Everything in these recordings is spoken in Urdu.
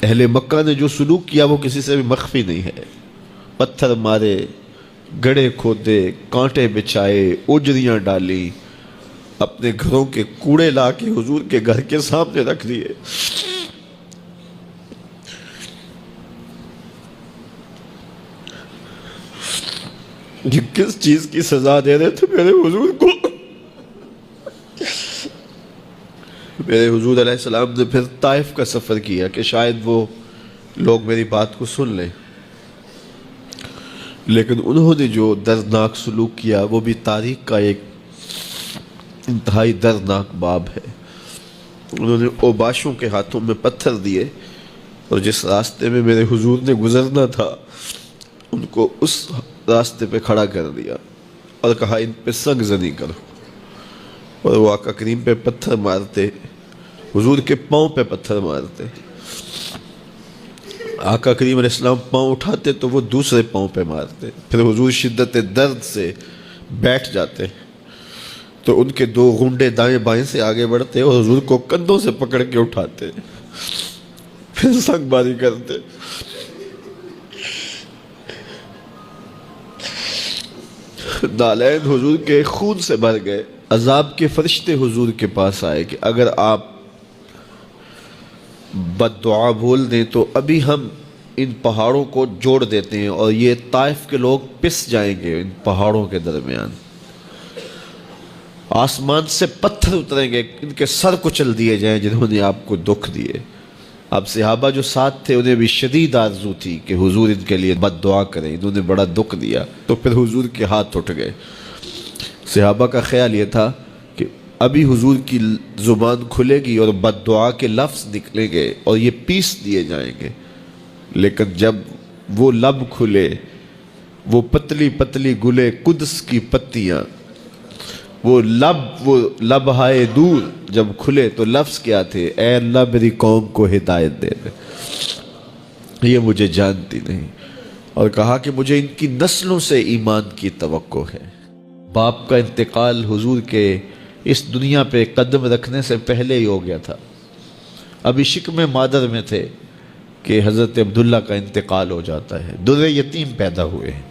اہل مکہ نے جو سلوک کیا وہ کسی سے بھی مخفی نہیں ہے. پتھر مارے، گڑھے کھودے، کانٹے بچھائے، اجریاں ڈالی، اپنے گھروں کے کوڑے لا کے حضور کے گھر کے سامنے رکھ دیے. یہ کس چیز کی سزا دے رہے تھے میرے حضور کو؟ میرے حضور علیہ السلام نے پھر طائف کا سفر کیا کہ شاید وہ لوگ میری بات کو سن لیں، لیکن انہوں نے جو دردناک سلوک کیا وہ بھی تاریخ کا ایک انتہائی دردناک باب ہے. انہوں نے اوباشوں کے ہاتھوں میں پتھر دیے اور جس راستے میں میرے حضور نے گزرنا تھا ان کو اس راستے پہ کھڑا کر دیا اور کہا ان پہ سنگ زنی کرو، اور وہ آقا کریم پہ پتھر مارتے، حضور کے پاؤں پہ پتھر مارتے. آقا کریم علیہ السلام پاؤں اٹھاتے تو وہ دوسرے پاؤں پہ مارتے. پھر حضور شدت درد سے بیٹھ جاتے تو ان کے دو غنڈے دائیں بائیں سے آگے بڑھتے اور حضور کو کندھوں سے پکڑ کے اٹھاتے، پھر سنگ باری کرتے. نالین حضور کے خون سے بھر گئے. عذاب کے فرشتے حضور کے پاس آئے کہ اگر آپ بد دعا بول دیں تو ابھی ہم ان پہاڑوں کو جوڑ دیتے ہیں اور یہ طائف کے لوگ پس جائیں گے ان پہاڑوں کے درمیان. آسمان سے پتھر اتریں گے، ان کے سر کچل دیے جائیں جنہوں نے آپ کو دکھ دیے. اب صحابہ جو ساتھ تھے انہیں بھی شدید آرزو تھی کہ حضور ان کے لیے بد دعا کریں، انہوں نے بڑا دکھ دیا. تو پھر حضور کے ہاتھ اٹھ گئے. صحابہ کا خیال یہ تھا کہ ابھی حضور کی زبان کھلے گی اور بد دعا کے لفظ نکلیں گے اور یہ پیس دیے جائیں گے. لیکن جب وہ لب کھلے، وہ پتلی پتلی گلے قدس کی پتیاں، وہ لب ہائے دور جب کھلے تو لفظ کیا تھے؟ اے اللہ میری قوم کو ہدایت دے دے، یہ مجھے جانتی نہیں. اور کہا کہ مجھے ان کی نسلوں سے ایمان کی توقع ہے. باپ کا انتقال حضور کے اس دنیا پہ قدم رکھنے سے پہلے ہی ہو گیا تھا. ابھی شکم مادر میں تھے کہ حضرت عبداللہ کا انتقال ہو جاتا ہے. در یتیم پیدا ہوئے ہیں.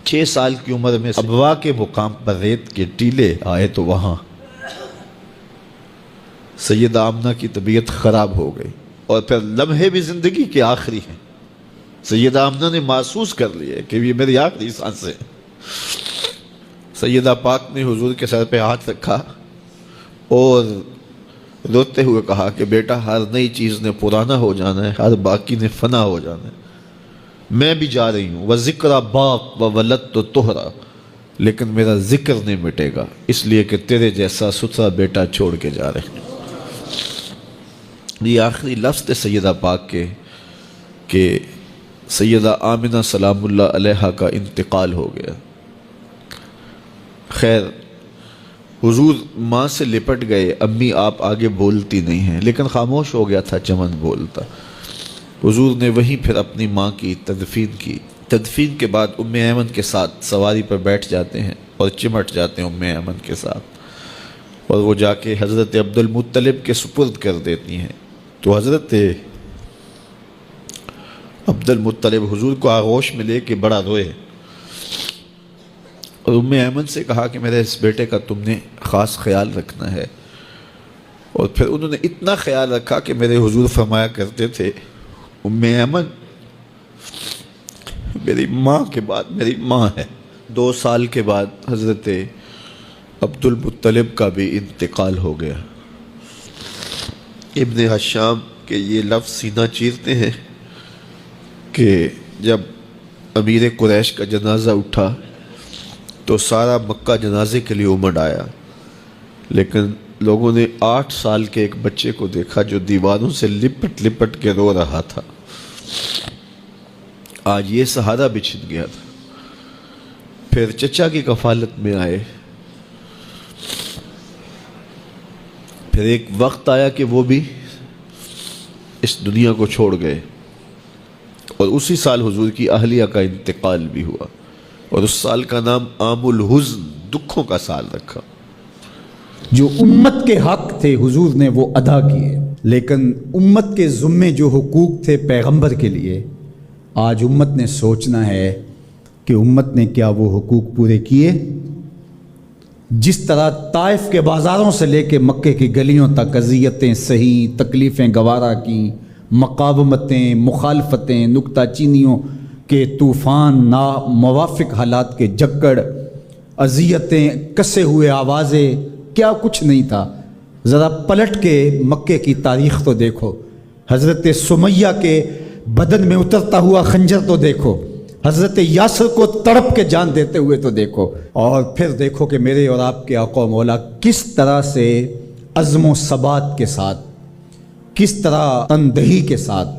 6 سال کی عمر میں ابوا کے مقام پر ریت کے ٹیلے آئے تو وہاں سیدہ آمنہ کی طبیعت خراب ہو گئی اور پھر لمحے بھی زندگی کے آخری ہیں. سیدہ آمنہ نے محسوس کر لیا کہ یہ میری آخری سانس ہے. سیدہ پاک نے حضور کے سر پہ ہاتھ رکھا اور روتے ہوئے کہا کہ بیٹا ہر نئی چیز نے پرانا ہو جانا ہے، ہر باقی نے فنا ہو جانا ہے. میں بھی جا رہی ہوں، وَذِكْرَ بَاق وَوَلَدْتُ طُهْرًا، لیکن میرا ذکر نہیں مٹے گا اس لیے کہ تیرے جیسا ستھرا بیٹا چھوڑ کے جا رہے ہیں. یہ آخری لفظ تھے سیدہ پاک کے کہ سیدہ آمنہ سلام اللہ علیہا کا انتقال ہو گیا. خیر حضور ماں سے لپٹ گئے. امی آپ آگے بولتی نہیں ہیں، لیکن خاموش ہو گیا تھا چمن بولتا. حضور نے وہیں پھر اپنی ماں کی تدفین کی. تدفین کے بعد ام ایمن کے ساتھ سواری پر بیٹھ جاتے ہیں اور چمٹ جاتے ہیں ام ایمن کے ساتھ، اور وہ جا کے حضرت عبد المطلب کے سپرد کر دیتی ہیں. تو حضرت عبد المطلب حضور کو آغوش میں لے کے بڑا روئے اور ام ایمن سے کہا کہ میرے اس بیٹے کا تم نے خاص خیال رکھنا ہے. اور پھر انہوں نے اتنا خیال رکھا کہ میرے حضور فرمایا کرتے تھے ام ایمن میری ماں کے بعد میری ماں ہے. 2 سال کے بعد حضرت عبد المطلب کا بھی انتقال ہو گیا. ابن حشام کے یہ لفظ سینہ چیرتے ہیں کہ جب امیر قریش کا جنازہ اٹھا تو سارا مکہ جنازے کے لیے امڑ آیا، لیکن لوگوں نے 8 سال کے ایک بچے کو دیکھا جو دیواروں سے لپٹ لپٹ کے رو رہا تھا. آج یہ سہارا بچھن گیا تھا. پھر چچا کی کفالت میں آئے. پھر ایک وقت آیا کہ وہ بھی اس دنیا کو چھوڑ گئے، اور اسی سال حضور کی اہلیہ کا انتقال بھی ہوا، اور اس سال کا نام عام الحزن، دکھوں کا سال رکھا. جو امت کے حق تھے حضور نے وہ ادا کیے. لیکن امت کے ذمے جو حقوق تھے پیغمبر کے لیے، آج امت نے سوچنا ہے کہ امت نے کیا وہ حقوق پورے کیے؟ جس طرح طائف کے بازاروں سے لے کے مکے کی گلیوں تک اذیتیں سہی، تکلیفیں گوارا کی، مقاومتیں، مخالفتیں، نکتہ چینیوں کے طوفان، ناموافق حالات کے جکڑ، اذیتیں، کسے ہوئے آوازیں، کیا کچھ نہیں تھا۔ ذرا پلٹ کے مکے کی تاریخ تو دیکھو، حضرت سمیہ کے بدن میں اترتا ہوا خنجر تو دیکھو، حضرت یاسر کو تڑپ کے جان دیتے ہوئے تو دیکھو، اور پھر دیکھو کہ میرے اور آپ کے آقا و مولا کس طرح سے عزم و ثبات کے ساتھ، کس طرح تندہی کے ساتھ،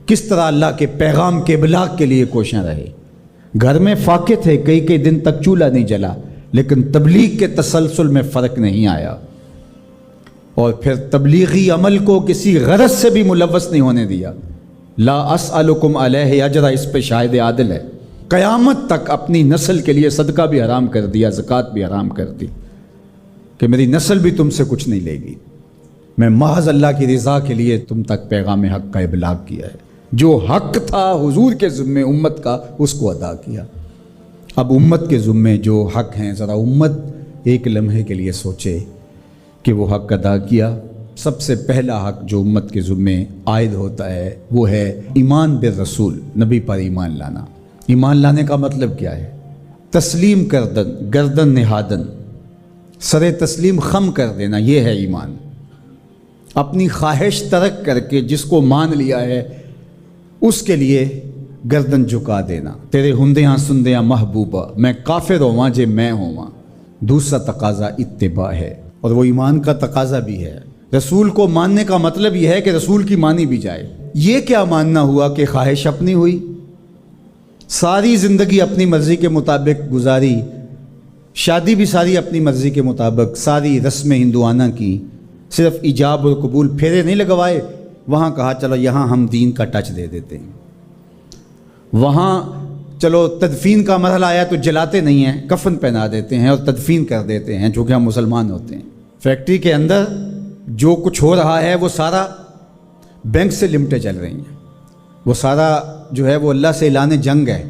کس طرح اللہ کے پیغام کے ابلاغ کے لیے کوشاں رہے۔ گھر میں فاقے تھے، کئی دن تک چولہا نہیں جلا، لیکن تبلیغ کے تسلسل میں فرق نہیں آیا، اور پھر تبلیغی عمل کو کسی غرض سے بھی ملوث نہیں ہونے دیا۔ لا اسألکم علیہ اجرا، اس پہ شاہد عادل ہے۔ قیامت تک اپنی نسل کے لیے صدقہ بھی حرام کر دیا، زکوٰۃ بھی حرام کر دی، کہ میری نسل بھی تم سے کچھ نہیں لے گی، میں محض اللہ کی رضا کے لیے تم تک پیغام حق کا ابلاغ کیا ہے۔ جو حق تھا حضور کے ذمے امت کا، اس کو ادا کیا۔ اب امت کے ذمے جو حق ہیں، ذرا امت ایک لمحے کے لیے سوچے کہ وہ حق ادا کیا۔ سب سے پہلا حق جو امت کے ذمے عائد ہوتا ہے وہ ہے ایمان بالرسول، نبی پر ایمان لانا۔ ایمان لانے کا مطلب کیا ہے؟ تسلیم کردن، گردن نہادن، سر تسلیم خم کر دینا، یہ ہے ایمان۔ اپنی خواہش ترک کر کے جس کو مان لیا ہے اس کے لیے گردن جھکا دینا۔ تیرے ہندیاں سندیاں محبوبہ، میں کافر ہواں جے میں ہواں۔ دوسرا تقاضا اتباع ہے، اور وہ ایمان کا تقاضا بھی ہے۔ رسول کو ماننے کا مطلب یہ ہے کہ رسول کی مانی بھی جائے۔ یہ کیا ماننا ہوا کہ خواہش اپنی ہوئی، ساری زندگی اپنی مرضی کے مطابق گزاری، شادی بھی ساری اپنی مرضی کے مطابق، ساری رسمیں ہندوانہ کی، صرف ایجاب اور قبول، پھیرے نہیں لگوائے، وہاں کہا چلو یہاں ہم دین کا ٹچ دے دیتے ہیں، وہاں چلو تدفین کا مرحلہ آیا تو جلاتے نہیں ہیں، کفن پہنا دیتے ہیں اور تدفین کر دیتے ہیں چونکہ ہم مسلمان ہوتے ہیں۔ فیکٹری کے اندر جو کچھ ہو رہا ہے وہ سارا بینک سے لمٹیں چل رہی ہیں، وہ سارا جو ہے وہ اللہ سے اعلان جنگ ہے،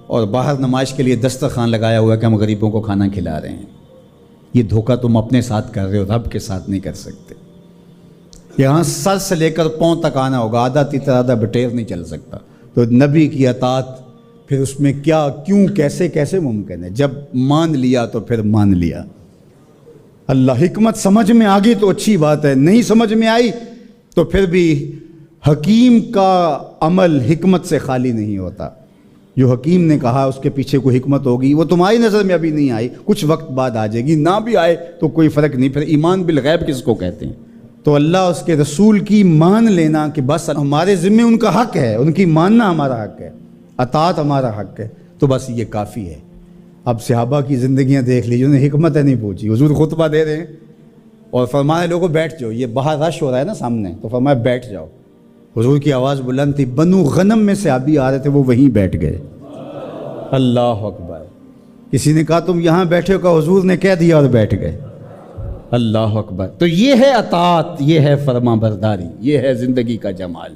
اور باہر نمائش کے لیے دسترخوان لگایا ہوا ہے کہ ہم غریبوں کو کھانا کھلا رہے ہیں۔ یہ دھوکہ تم اپنے ساتھ کر رہے ہو، رب کے ساتھ نہیں کر سکتے۔ یہاں سر سے لے کر پاؤں تک آنا ہوگا، آدھا تیتر آدھا بٹیر نہیں چل سکتا۔ تو نبی کی اطاعت پھر اس میں کیا، کیوں، کیسے ممکن ہے؟ جب مان لیا تو پھر مان لیا۔ اللہ حکمت سمجھ میں آ گئی تو اچھی بات ہے، نہیں سمجھ میں آئی تو پھر بھی حکیم کا عمل حکمت سے خالی نہیں ہوتا۔ جو حکیم نے کہا اس کے پیچھے کوئی حکمت ہوگی، وہ تمہاری نظر میں ابھی نہیں آئی، کچھ وقت بعد آ جائے گی، نہ بھی آئے تو کوئی فرق نہیں۔ پھر ایمان بالغیب کس کو کہتے ہیں؟ تو اللہ اس کے رسول کی مان لینا کہ بس ہمارے ذمے ان کا حق ہے، ان کی ماننا ہمارا حق ہے، اطاعت ہمارا حق ہے، تو بس یہ کافی ہے۔ اب صحابہ کی زندگیاں دیکھ لیجیے، انہیں حکمت نہیں پوچھی۔ حضور خطبہ دے رہے ہیں اور فرمایا لوگوں بیٹھ جاؤ، یہ باہر رش ہو رہا ہے نا سامنے، تو فرمایا بیٹھ جاؤ۔ حضور کی آواز بلند تھی، بنو غنم میں صحابی آ رہے تھے، وہ وہیں بیٹھ گئے۔ اللہ اکبر۔ کسی نے کہا تم یہاں بیٹھے ہو، کہ حضور نے کہہ دیا اور بیٹھ گئے۔ اللہ اکبر۔ تو یہ ہے اطاعت، یہ ہے فرما برداری، یہ ہے زندگی کا جمال۔